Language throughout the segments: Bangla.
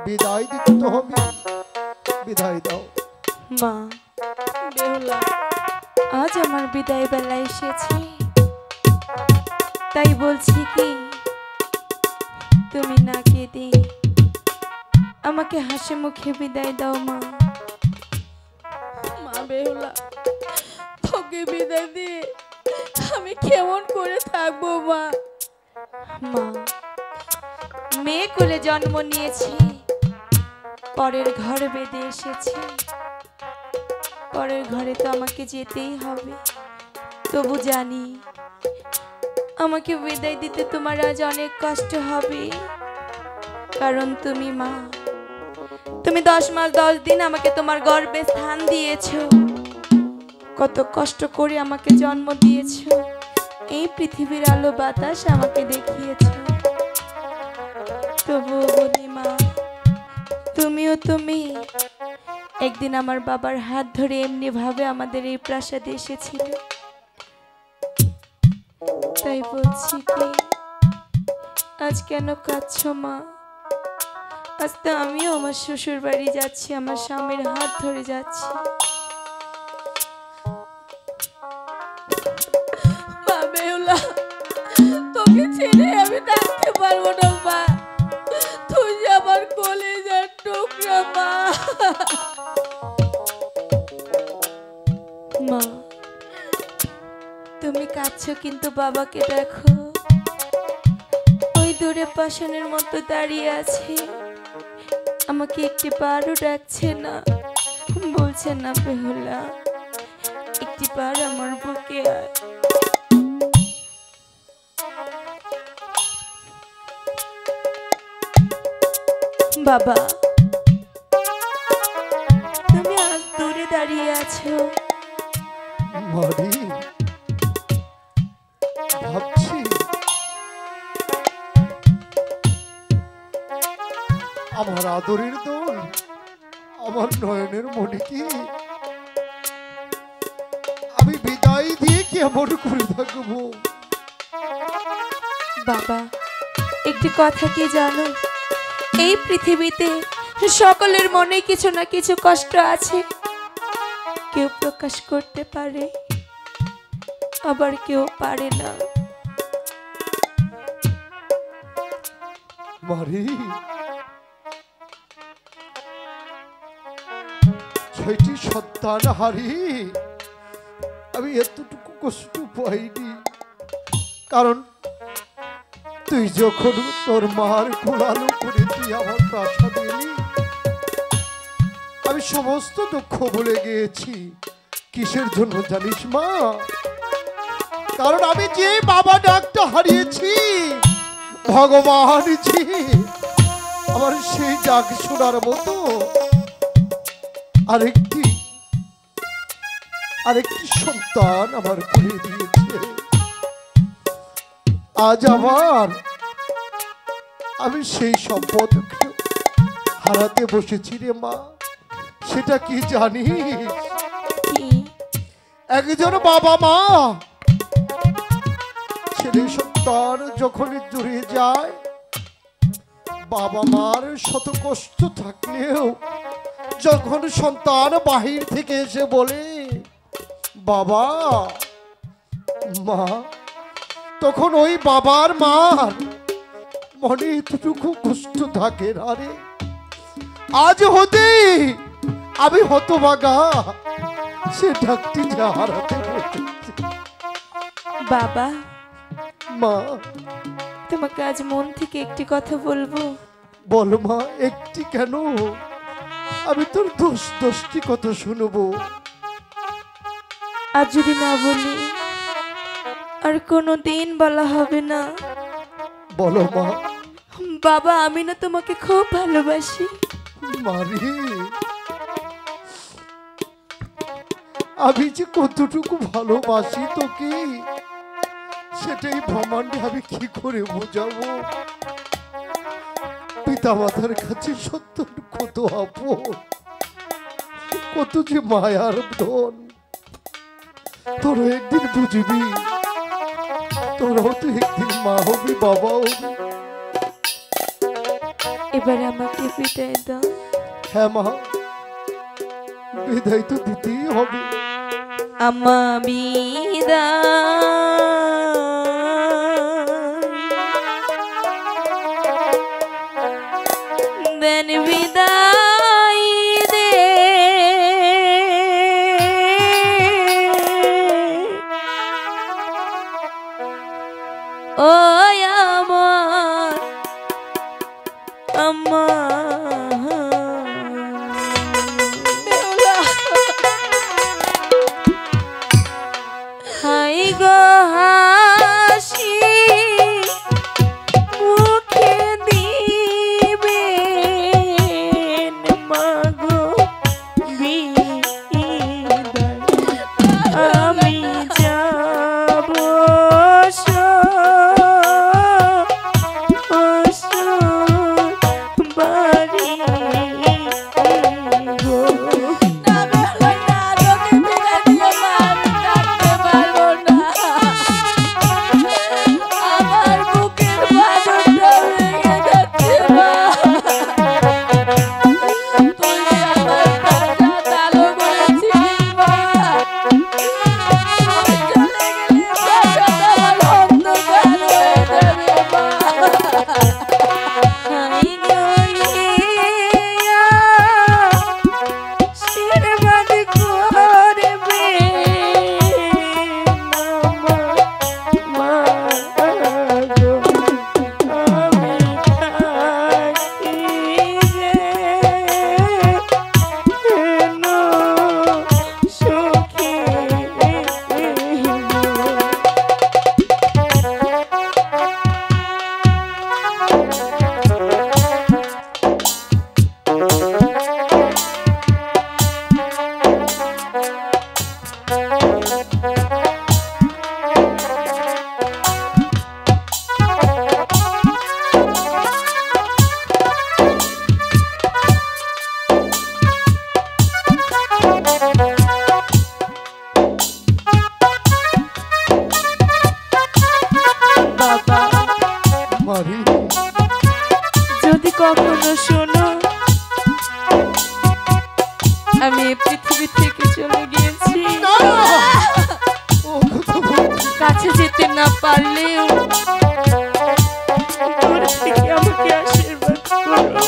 বিদায় দিতে তো হবে, বিদায় দাও। মা বেহুলা, আজ আমার বিদায় বেলা এসেছে, তাই বলছি কি তুমি না কেঁদে আমাকে হাসি মুখে বিদায় দাও মা। মা বেহুলা, তোকে বিদায় দিয়ে আমি কেমন করে থাকবো মা? মা, মেয়ে কোলে জন্ম নিয়েছি, পরের ঘর বেঁধে এসেছি, পরের ঘরে তো আমাকে যেতেই হবে। তবু জানি আমাকে বিদায় দিতে তোমার আজ অনেক কষ্ট হবে, কারণ তুমি মা, তুমি 10 মাস 10 দিন আমাকে তোমার গর্ভে স্থান দিয়েছো, কত কষ্ট করে আমাকে জন্ম দিয়েছো, এই পৃথিবীর আলো বাতাস আমাকে দেখিয়েছো। তবুও বলি মা, তুমিও তুমি একদিন আমার বাবার হাত ধরে এমনি ভাবে আমাদের এই প্রাসাদে এসেছিলে, তাই বলছি কি আজ কেন কাঁদছো মা? আজ তো আমিও আমার শ্বশুর বাড়ি যাচ্ছি, আমার স্বামীর হাত ধরে যাচ্ছি। মা বেহুলা, তোকে ছেড়ে আমি থাকতে পারবো না মা, তুই যে আমার কলিজার টুকরা মা। মা, তুমি কাঁদছো কিন্তু বাবাকে দেখো, ওই দূরে পাষাণের মতো দাঁড়িয়ে আছে, আমাকে একটি বারও ডাকছে না, বলছে না বেহুলা একটি বার আমার বুকে আয়। বাবা, তুমি আজ দূরে দাঁড়িয়ে আছো, মারি, ভাবছি আমার আদরের দোল, আমার নয়নের মনে কি আমি বিদায় দিয়ে কেমন করে থাকবো? বাবা একটি কথা কি জানো, এই পৃথিবীতে সকলের মনে কিছু না কিছু কষ্ট আছে, কেউ প্রকাশ করতে পারে আবার কেউ পারে না। মারি, 6টি সন্তান হারি আমি এতটুকু কষ্ট পাইনি, কারণ তুই যখন তোর মার কোলালো করে তুই আমার প্রাসাদে এলি, আমি সমস্ত দুঃখ ভুলে গিয়েছি। কিসের জন্য জানিস মা? কারণ আমি যে বাবা ডাকটা হারিয়েছি, ভগবান জি আমার সেই ডাক শোনার মতো আরেকটি সন্তান আমার কোলে দিয়েছে। আজ আবার আমি সেই সম্পদ হারাতে বসেছি রে মা। সেটা কি জানিস? কি? একজন বাবা মা ছেলে সন্তান যখন দূরে যায়, বাবা মার শত কষ্ট থাকলেও যখন সন্তান বাহির থেকে এসে বলে বাবা মা, তখন ওই বাবার মার মনে এতটুকু কষ্ট থাকে না রে। আজ হতে আমি হতভাগা, সে ডাকটি যে হারাতে বসেছি। বাবা মা, তোমাকে আজ মন থেকে একটি কথা বলবো। বলো মা, একটি কেন? আমি তোর দোষটি কত শুনবো। আজ যদি না বলি আর কোনো দিন বলা হবে না। বলো মা। বাবা, আমি না তোমাকে খুব ভালোবাসি। মারি, আমি যে কতটুকু ভালোবাসি তোকে সেটাই ব্রহ্মাণ্ডে আমি কি করে বোঝাবো। পিতা মাতার কাছে সত্য কত আপন, কত যে মায়ার ধন, তোর একদিন বুঝবি। তোরাও তো একদিন মা হবি, বাবা হবি। এবারে আমাকে বিদায় দাও। হ্যাঁ মা, বিদায় তো দিতেই হবে। আমা বিদায় দেন, বিদায় দে ও আমার আম্মা। হাই গো হাসি মুখে দিবেন মাগো বিদায়, আমি যাব বাড়ি গো। যদি কখনো শোনো আমি এই পৃথিবী থেকে চলে গিয়েছি, কাছে যেতে না পারলেও দূর থেকে আমাকে আশীর্বাদ করো।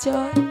জয়।